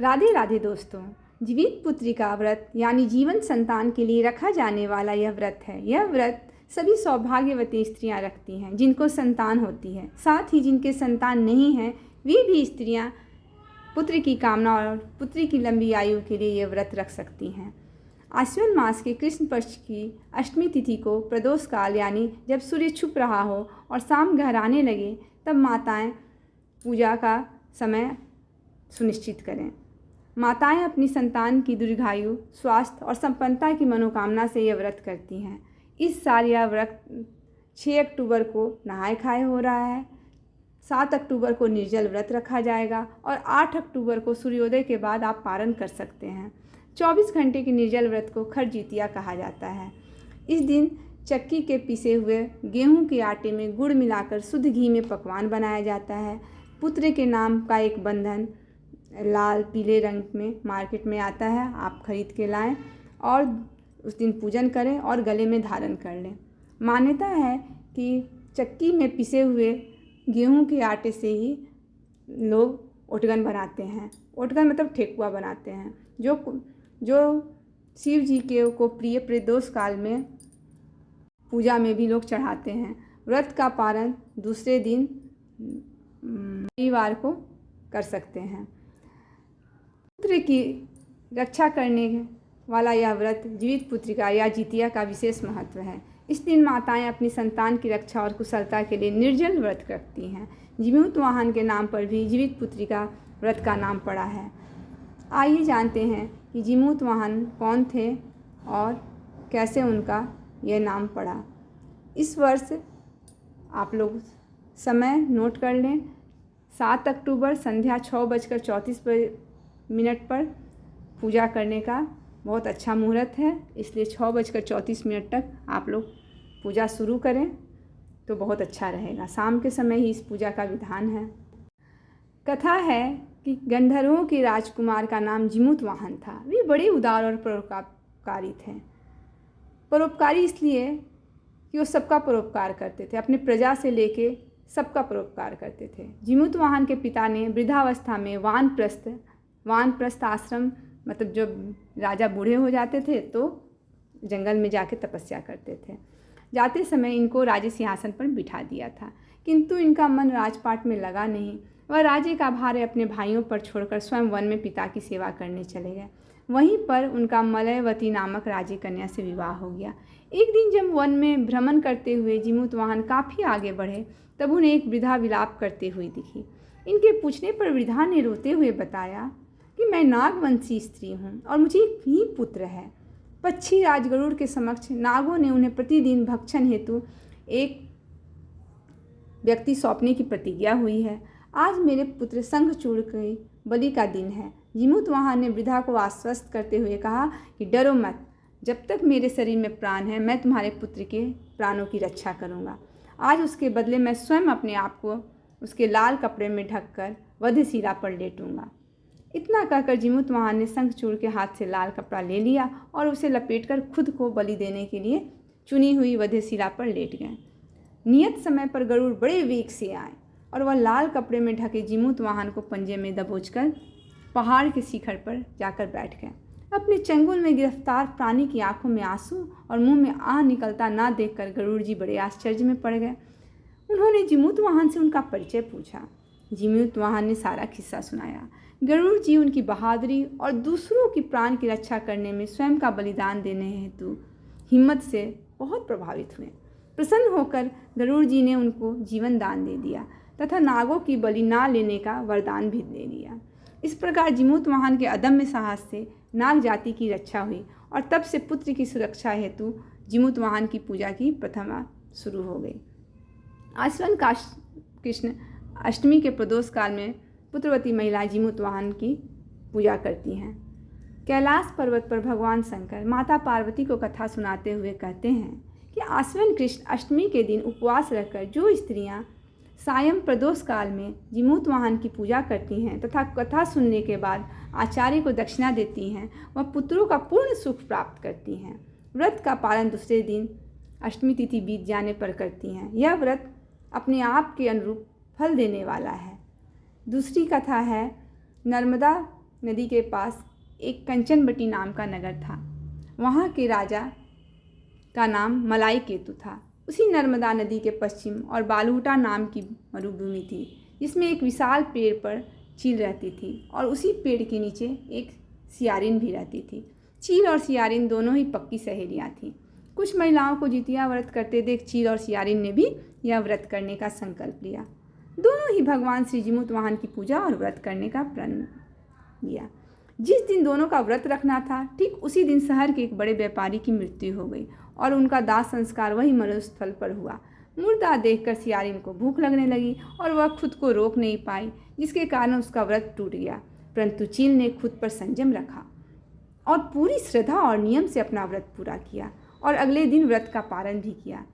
राधे राधे दोस्तों। जीवित पुत्री का व्रत यानी जीवन संतान के लिए रखा जाने वाला यह व्रत है। यह व्रत सभी सौभाग्यवती स्त्रियां रखती हैं जिनको संतान होती है। साथ ही जिनके संतान नहीं है वे भी स्त्रियां पुत्र की कामना और पुत्री की लंबी आयु के लिए यह व्रत रख सकती हैं। आश्विन मास के कृष्ण पक्ष की अष्टमी तिथि को प्रदोष काल यानी जब सूर्य छुप रहा हो और शाम गहराने लगे तब माताएं पूजा का समय सुनिश्चित करें। माताएं अपनी संतान की दीर्घायु, स्वास्थ्य और संपन्नता की मनोकामना से यह व्रत करती हैं। इस साल यह व्रत 6 अक्टूबर को नहाय खाए हो रहा है, 7 अक्टूबर को निर्जल व्रत रखा जाएगा और 8 अक्टूबर को सूर्योदय के बाद आप पारण कर सकते हैं। 24 घंटे के निर्जल व्रत को खरजितिया कहा जाता है। इस दिन चक्की के पिसे हुए गेहूं के आटे में गुड़ मिलाकर शुद्ध घी में पकवान बनाया जाता है। पुत्र के नाम का एक बंधन लाल पीले रंग में मार्केट में आता है, आप खरीद के लाएं और उस दिन पूजन करें और गले में धारण कर लें। मान्यता है कि चक्की में पिसे हुए गेहूं के आटे से ही लोग ओटगन बनाते हैं। ओटगन मतलब ठेकुआ बनाते हैं जो शिव जी के को प्रिय प्रदोष काल में पूजा में भी लोग चढ़ाते हैं। व्रत का पारण दूसरे दिन रविवार को कर सकते हैं। पुत्र की रक्षा करने वाला यह व्रत जीवित पुत्रिका या जितिया का विशेष महत्व है। इस दिन माताएं अपनी संतान की रक्षा और कुशलता के लिए निर्जल व्रत रखती हैं। जीवित वाहन के नाम पर भी जीवित पुत्रिका व्रत का नाम पड़ा है। आइए जानते हैं कि जीमूत वाहन कौन थे और कैसे उनका यह नाम पड़ा। इस वर्ष आप लोग समय नोट कर लें। 7 अक्टूबर संध्या 6:34 पर पूजा करने का बहुत अच्छा मुहूर्त है, इसलिए 6:34 तक आप लोग पूजा शुरू करें तो बहुत अच्छा रहेगा। शाम के समय ही इस पूजा का विधान है। कथा है कि गंधर्वों के राजकुमार का नाम जीमूत वाहन था। वे बड़े उदार और परोपकारी थे। परोपकारी इसलिए कि वो सबका परोपकार करते थे, अपने प्रजा से लेके सबका परोपकार करते थे। जीमूत वाहन के पिता ने वृद्धावस्था में वानप्रस्थ आश्रम मतलब जब राजा बूढ़े हो जाते थे तो जंगल में जाके तपस्या करते थे। जाते समय इनको राज्य सिंहासन पर बिठा दिया था, किंतु इनका मन राजपाट में लगा नहीं। वह राज्य का भार अपने भाइयों पर छोड़कर स्वयं वन में पिता की सेवा करने चले गए। वहीं पर उनका मलयवती नामक राज्य कन्या से विवाह हो गया। एक दिन जब वन में भ्रमण करते हुए जीमूत वाहन काफ़ी आगे बढ़े तब उन्हें एक वृद्धा विलाप करते हुए दिखी। इनके पूछने पर वृद्धा ने रोते हुए बताया कि मैं नागवंशी स्त्री हूँ और मुझे एक ही पुत्र है। पक्षी राजगरुड़ के समक्ष नागों ने उन्हें प्रतिदिन भक्षण हेतु एक व्यक्ति सौंपने की प्रतिज्ञा हुई है। आज मेरे पुत्र शंखचूड़ की बलि का दिन है। जीमूत वाहन ने वृद्धा को आश्वस्त करते हुए कहा कि डरो मत, जब तक मेरे शरीर में प्राण है मैं तुम्हारे पुत्र के प्राणों की रक्षा करूँगा। आज उसके बदले मैं स्वयं अपने आप को उसके लाल कपड़े में ढककर वधशिला पर लेटूंगा। इतना कहकर जीमूत वाहन ने शंखचूड़ के हाथ से लाल कपड़ा ले लिया और उसे लपेटकर खुद को बलि देने के लिए चुनी हुई वधशिला पर लेट गए। नियत समय पर गरुड़ बड़े वेग से आए और वह लाल कपड़े में ढके जीमूत वाहन को पंजे में दबोचकर पहाड़ के शिखर पर जाकर बैठ गए। अपने चंगुल में गिरफ्तार प्राणी की आंखों में आंसू और मुंह में आह निकलता ना देखकर गरुड़ जी बड़े आश्चर्य में पड़ गए। उन्होंने जीमूत वाहन से उनका परिचय पूछा। जीमूत वाहन ने सारा किस्सा सुनाया। गरुड़ जी उनकी बहादुरी और दूसरों की प्राण की रक्षा करने में स्वयं का बलिदान देने हेतु हिम्मत से बहुत प्रभावित हुए। प्रसन्न होकर गरुड़ जी ने उनको जीवन दान दे दिया तथा नागों की बलि ना लेने का वरदान भी दे दिया। इस प्रकार जीमूत वाहन के अदम्य साहस से नाग जाति की रक्षा हुई और तब से पुत्र की सुरक्षा हेतु जीमूत वाहन की पूजा की प्रथा शुरू हो गई। आश्विन कृष्ण अष्टमी के प्रदोष काल में पुत्रवती महिला जीमूत वाहन की पूजा करती हैं। कैलाश पर्वत पर भगवान शंकर माता पार्वती को कथा सुनाते हुए कहते हैं कि आश्विन कृष्ण अष्टमी के दिन उपवास रखकर जो स्त्रियां सायं प्रदोष काल में जीमूत वाहन की पूजा करती हैं तथा कथा सुनने के बाद आचार्य को दक्षिणा देती हैं, वह पुत्रों का पूर्ण सुख प्राप्त करती हैं। व्रत का पालन दूसरे दिन अष्टमी तिथि बीत जाने पर करती हैं। यह व्रत अपने आप के अनुरूप फल देने वाला है। दूसरी कथा है नर्मदा नदी के पास एक कंचनवटी नाम का नगर था। वहाँ के राजा का नाम मलाई केतु था। उसी नर्मदा नदी के पश्चिम और बालूटा नाम की मरुभूमि थी, जिसमें एक विशाल पेड़ पर चील रहती थी और उसी पेड़ के नीचे एक सियारिन भी रहती थी। चील और सियारिन दोनों ही पक्की सहेलियाँ थीं। कुछ महिलाओं को जितिया व्रत करते देख चील और सियारिन ने भी यह व्रत करने का संकल्प लिया। दोनों ही भगवान श्री जीमूत वाहन की पूजा और व्रत करने का प्रण लिया। जिस दिन दोनों का व्रत रखना था, ठीक उसी दिन शहर के एक बड़े व्यापारी की मृत्यु हो गई और उनका दाह संस्कार वही मरुस्थल पर हुआ। मुर्दा देखकर सियारिन को भूख लगने लगी और वह खुद को रोक नहीं पाई, जिसके कारण उसका व्रत टूट गया। परंतु चील ने खुद पर संयम रखा और पूरी श्रद्धा और नियम से अपना व्रत पूरा किया और अगले दिन व्रत का पालन भी किया।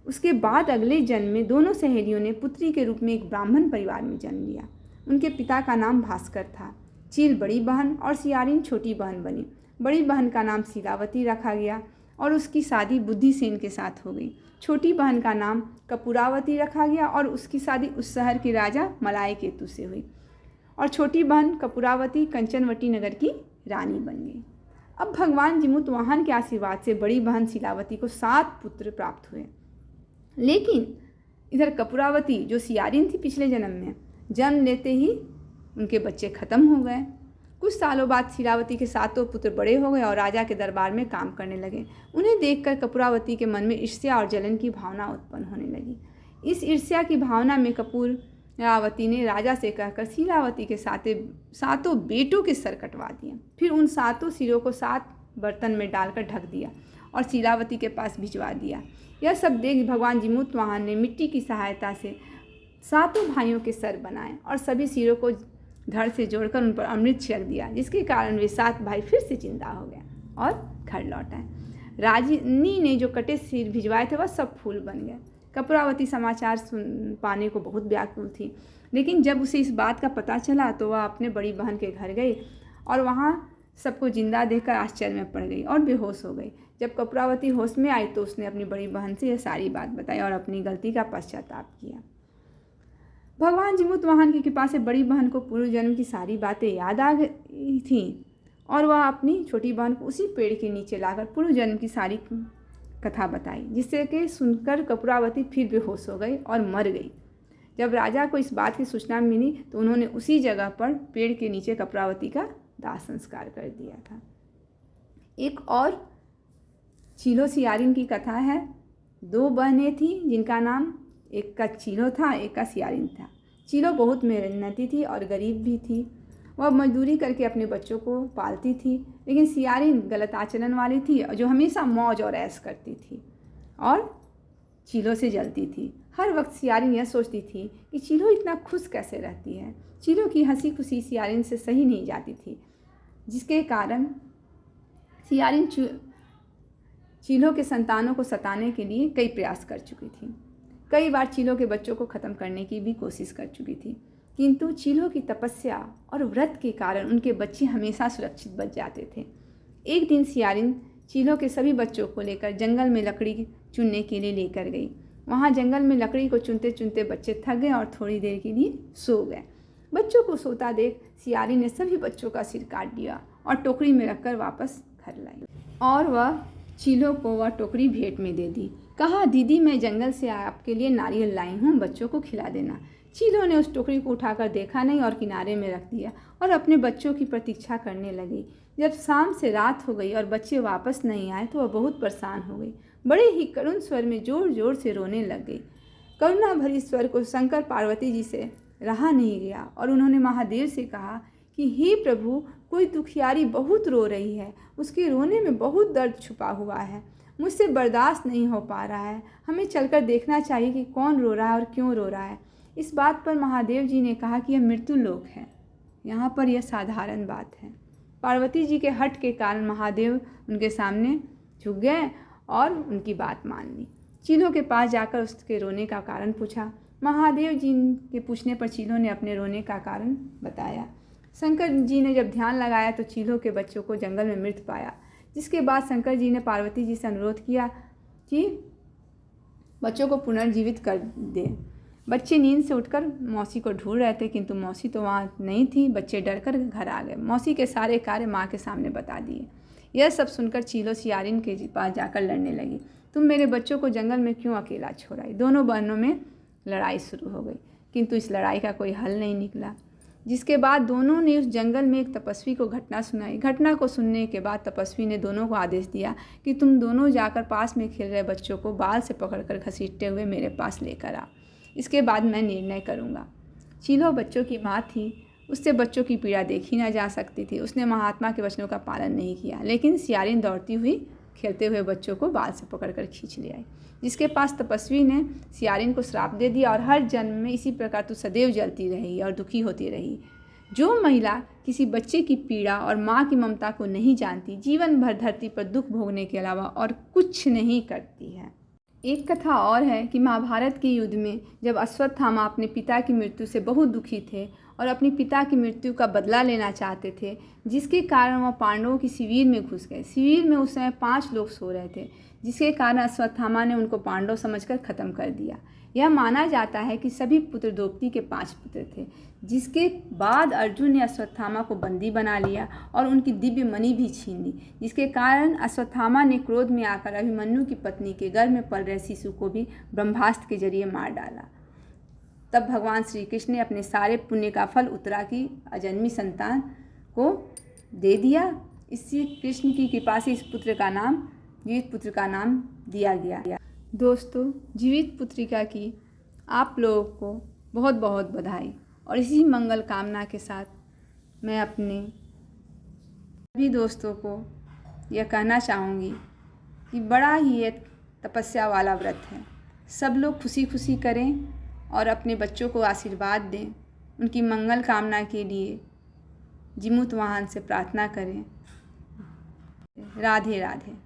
उसके बाद अगले जन्म में दोनों सहेलियों ने पुत्री के रूप में एक ब्राह्मण परिवार में जन्म लिया। उनके पिता का नाम भास्कर था। चील बड़ी बहन और सियारिन छोटी बहन बनी। बड़ी बहन का नाम शीलावती रखा गया और उसकी शादी बुद्धिसेन के साथ हो गई। छोटी बहन का नाम कपूरावती रखा गया और उसकी शादी उस शहर के राजा मलाई केतु से हुई और छोटी बहन कपूरावती कंचनवटी नगर की रानी बन गई। अब भगवान जीमूत वाहन के आशीर्वाद से बड़ी बहन शीलावती को 7 पुत्र प्राप्त हुए। लेकिन इधर कपूरावती जो सियारिन थी पिछले जन्म में, जन्म लेते ही उनके बच्चे खत्म हो गए। कुछ सालों बाद शीलावती के 7 पुत्र बड़े हो गए और राजा के दरबार में काम करने लगे। उन्हें देखकर कपूरावती के मन में ईर्ष्या और जलन की भावना उत्पन्न होने लगी। इस ईर्ष्या की भावना में कपूरावती ने राजा से कहकर शीलावती के 7 बेटों के सर कटवा दिए। फिर उन 7 सिरों को 7 बर्तन में डालकर ढक दिया और शीलावती के पास भिजवा दिया। यह सब देख भगवान जीमूत वाहन ने मिट्टी की सहायता से 7 भाइयों के सर बनाए और सभी सिरों को धड़ से जोड़कर उन पर अमृत छिड़क दिया, जिसके कारण वे 7 भाई फिर से जिंदा हो गए और घर लौट आए। रानी ने जो कटे सिर भिजवाए थे वह सब फूल बन गए। कपूरावती समाचार सुन पाने को बहुत व्याकुल थी, लेकिन जब उसे इस बात का पता चला तो वह अपने बड़ी बहन के घर गई और वहाँ सबको जिंदा देखकर आश्चर्य में पड़ गई और बेहोश हो गई। जब कपूरावती होश में आई तो उसने अपनी बड़ी बहन से यह सारी बात बताई और अपनी गलती का पश्चाताप किया। भगवान जीमूत वाहन की कृपा से बड़ी बहन को पूर्व जन्म की सारी बातें याद आ गई थीं और वह अपनी छोटी बहन को उसी पेड़ के नीचे लाकर पूर्व जन्म की सारी कथा बताई, जिससे कि सुनकर कपूरावती फिर बेहोश हो गई और मर गई। जब राजा को इस बात की सूचना मिली तो उन्होंने उसी जगह पर पेड़ के नीचे कपूरावती का दाह संस्कार कर दिया था। एक और चीलो सियारिन की कथा है। 2 बहनें थीं जिनका नाम, एक का चीलो था, एक का सियारिन था। चीलो बहुत मेहनती थी और गरीब भी थी। वह मजदूरी करके अपने बच्चों को पालती थी, लेकिन सियारिन गलत आचरण वाली थी जो हमेशा मौज और ऐश करती थी और चीलो से जलती थी। हर वक्त सियारिन यह सोचती थी कि चीलो इतना खुश कैसे रहती है। चीलो की हंसी खुशी सियारिन से सही नहीं जाती थी, जिसके कारण सियारिन चीलो के संतानों को सताने के लिए कई प्रयास कर चुकी थी। कई बार चीलो के बच्चों को ख़त्म करने की भी कोशिश कर चुकी थी, किंतु चीलो की तपस्या और व्रत के कारण उनके बच्चे हमेशा सुरक्षित बच जाते थे। एक दिन सियारिन चीलो के सभी बच्चों को लेकर जंगल में लकड़ी चुनने के लिए लेकर गई। वहाँ जंगल में लकड़ी को चुनते चुनते बच्चे थक गए और थोड़ी देर के लिए सो गए। बच्चों को सोता देख सियारिन ने सभी बच्चों का सिर काट दिया और टोकरी में रखकर वापस घर लाई और वह चीलो को वह टोकरी भेंट में दे दी। कहा, दीदी मैं जंगल से आपके लिए नारियल लाई हूँ, बच्चों को खिला देना। चीलो ने उस टोकरी को उठाकर देखा नहीं और किनारे में रख दिया और अपने बच्चों की प्रतीक्षा करने लगी। जब शाम से रात हो गई और बच्चे वापस नहीं आए तो वह बहुत परेशान हो गई। बड़े ही करुण स्वर में जोर जोर से रोने लग गई। करुणा भरी स्वर को शंकर पार्वती जी से रहा नहीं गया और उन्होंने महादेव से कहा कि हे प्रभु, कोई दुखियारी बहुत रो रही है, उसके रोने में बहुत दर्द छुपा हुआ है, मुझसे बर्दाश्त नहीं हो पा रहा है, हमें चलकर देखना चाहिए कि कौन रो रहा है और क्यों रो रहा है। इस बात पर महादेव जी ने कहा कि यह मृत्यु लोक है, यहाँ पर यह साधारण बात है। पार्वती जी के हट के कारण महादेव उनके सामने झुक गए और उनकी बात मान ली। चीलो के पास जाकर उसके रोने का कारण पूछा। महादेव जी के पूछने पर चीलो ने अपने रोने का कारण बताया। शंकर जी ने जब ध्यान लगाया तो चीलो के बच्चों को जंगल में मृत पाया, जिसके बाद शंकर जी ने पार्वती जी से अनुरोध किया कि बच्चों को पुनर्जीवित कर दे। बच्चे नींद से उठकर मौसी को ढूंढ रहे थे, किंतु मौसी तो वहाँ नहीं थी। बच्चे डरकर घर आ गए। मौसी के सारे कार्य माँ के सामने बता दिए। यह सब सुनकर चीलो सियारिन के पास जाकर लड़ने लगी। तुम मेरे बच्चों को जंगल में क्यों अकेला छोड़ा? दोनों बहनों में लड़ाई शुरू हो गई, किंतु इस लड़ाई का कोई हल नहीं निकला। जिसके बाद दोनों ने उस जंगल में एक तपस्वी को घटना सुनाई। घटना को सुनने के बाद तपस्वी ने दोनों को आदेश दिया कि तुम दोनों जाकर पास में खेल रहे बच्चों को बाल से पकड़कर घसीटते हुए मेरे पास लेकर आओ। इसके बाद मैं निर्णय करूँगा। चीलो बच्चों की माँ थी, उससे बच्चों की पीड़ा देखी ना जा सकती थी। उसने महात्मा के वचनों का पालन नहीं किया, लेकिन सियारिन दौड़ती हुई खेलते हुए बच्चों को बाल से पकड़कर खींच ले आई। जिसके पास तपस्वी ने सियारिन को श्राप दे दिया और हर जन्म में इसी प्रकार तू सदैव जलती रही और दुखी होती रही। जो महिला किसी बच्चे की पीड़ा और माँ की ममता को नहीं जानती, जीवन भर धरती पर दुख भोगने के अलावा और कुछ नहीं करती है। एक कथा और है कि महाभारत के युद्ध में जब अश्वत्थामा अपने पिता की मृत्यु से बहुत दुखी थे और अपने पिता की मृत्यु का बदला लेना चाहते थे, जिसके कारण वह पांडवों की शिविर में घुस गए। शिविर में उस समय 5 लोग सो रहे थे, जिसके कारण अश्वत्थामा ने उनको पांडव समझकर खत्म कर दिया। यह माना जाता है कि सभी पुत्र द्रौपदी के 5 पुत्र थे। जिसके बाद अर्जुन ने अश्वत्थामा को बंदी बना लिया और उनकी दिव्य मणि भी छीन ली, जिसके कारण अश्वत्थामा ने क्रोध में आकर अभिमन्यु की पत्नी के गर्भ में पल रहे शिशु को भी ब्रह्मास्त्र के जरिए मार डाला। तब भगवान श्री कृष्ण ने अपने सारे पुण्य का फल उत्तरा की अजन्मी संतान को दे दिया। इसी कृष्ण की कृपा से इस पुत्र का नाम जीवित पुत्र का नाम दिया गया। दोस्तों, जीवित पुत्रिका की आप लोगों को बहुत बहुत बधाई। और इसी मंगल कामना के साथ मैं अपने सभी दोस्तों को यह कहना चाहूँगी कि बड़ा ही एक तपस्या वाला व्रत है। सब लोग खुशी खुशी करें और अपने बच्चों को आशीर्वाद दें। उनकी मंगल कामना के लिए जीमूत वाहन से प्रार्थना करें। राधे राधे।